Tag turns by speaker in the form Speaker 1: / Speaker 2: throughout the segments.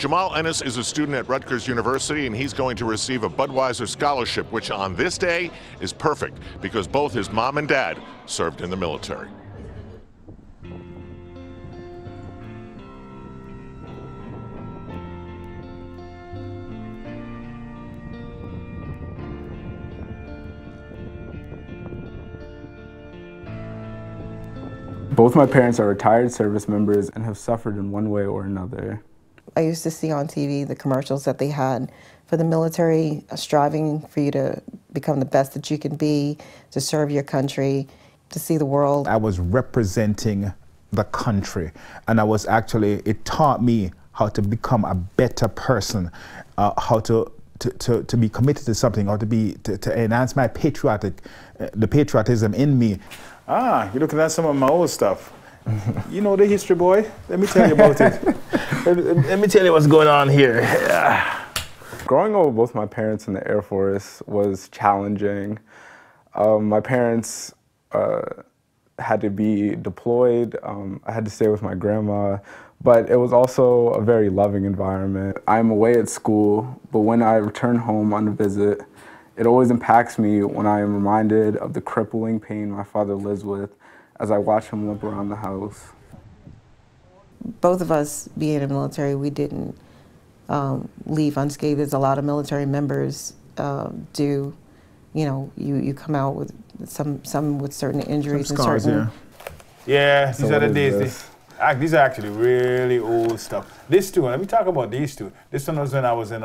Speaker 1: Jahmal Ennis is a student at Rutgers University, and he's going to receive a Budweiser scholarship, which on this day is perfect because both his mom and dad served in the military.
Speaker 2: Both my parents are retired service members and have suffered in one way or another.
Speaker 3: I used to see on TV the commercials that they had for the military, striving for you to become the best that you can be, to serve your country, to see the world.
Speaker 4: I was representing the country, and it taught me how to become a better person, how to be committed to something, or to enhance my the patriotism in me. Ah, you're looking at some of my old stuff. You know the history, boy. Let me tell you about it. Let me tell you what's going on here.
Speaker 2: Growing up with both my parents in the Air Force was challenging. My parents had to be deployed. I had to stay with my grandma, but it was also a very loving environment. I'm away at school, but when I return home on a visit, it always impacts me when I am reminded of the crippling pain my father lives with as I watch him limp around the house.
Speaker 3: Both of us being in the military, we didn't leave unscathed, as a lot of military members do. You know, you come out with some with certain injuries
Speaker 4: some scars,
Speaker 3: and certain.
Speaker 4: Yeah, these
Speaker 2: So
Speaker 4: are the
Speaker 2: what
Speaker 4: days.
Speaker 2: is
Speaker 4: These are actually really old stuff. This too, let me talk about these two. This one was when I was in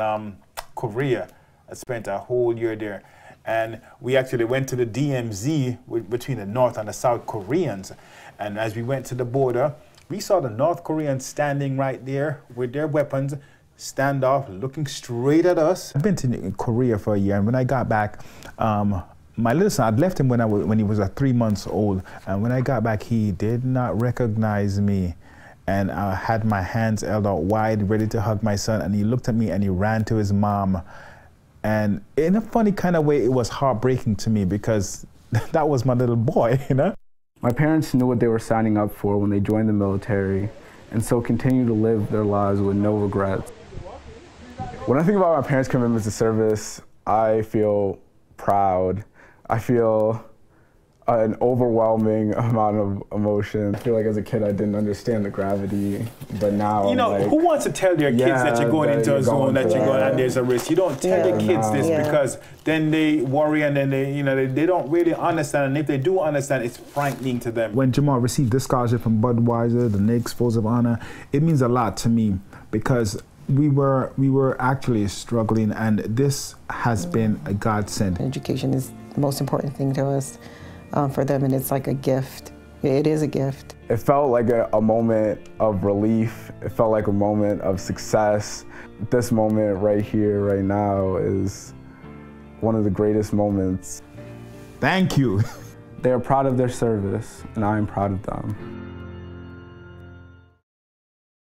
Speaker 4: Korea. I spent a whole year there. And we actually went to the DMZ between the North and the South Koreans. And as we went to the border, we saw the North Koreans standing right there with their weapons, standoff, looking straight at us. I've been to Korea for a year, and when I got back, my little son, I'd left him when he was 3 months old. And when I got back, he did not recognize me. And I had my hands held out wide, ready to hug my son. And he looked at me and he ran to his mom. And in a funny kind of way, it was heartbreaking to me because that was my little boy, you know?
Speaker 2: My parents knew what they were signing up for when they joined the military, and so continue to live their lives with no regrets. When I think about my parents' commitment to service, I feel proud. I feel an overwhelming amount of emotion. I feel like as a kid I didn't understand the gravity, but now
Speaker 4: you know,
Speaker 2: like,
Speaker 4: who wants to tell their kids that you're going into a zone, that you're going and there's a risk? You don't tell your kids this because then they worry and then they don't really understand, and if they do understand, it's frightening to them. When Jahmal received this scholarship from Budweiser, the Knicks Folds of Honor, it means a lot to me because we were actually struggling, and this has been a godsend.
Speaker 3: Education is the most important thing to us. For them, and it's like a gift. It is a gift.
Speaker 2: It felt like a moment of relief. It felt like a moment of success. This moment right here, right now, is one of the greatest moments.
Speaker 4: Thank you.
Speaker 2: They are proud of their service, and I am proud of them.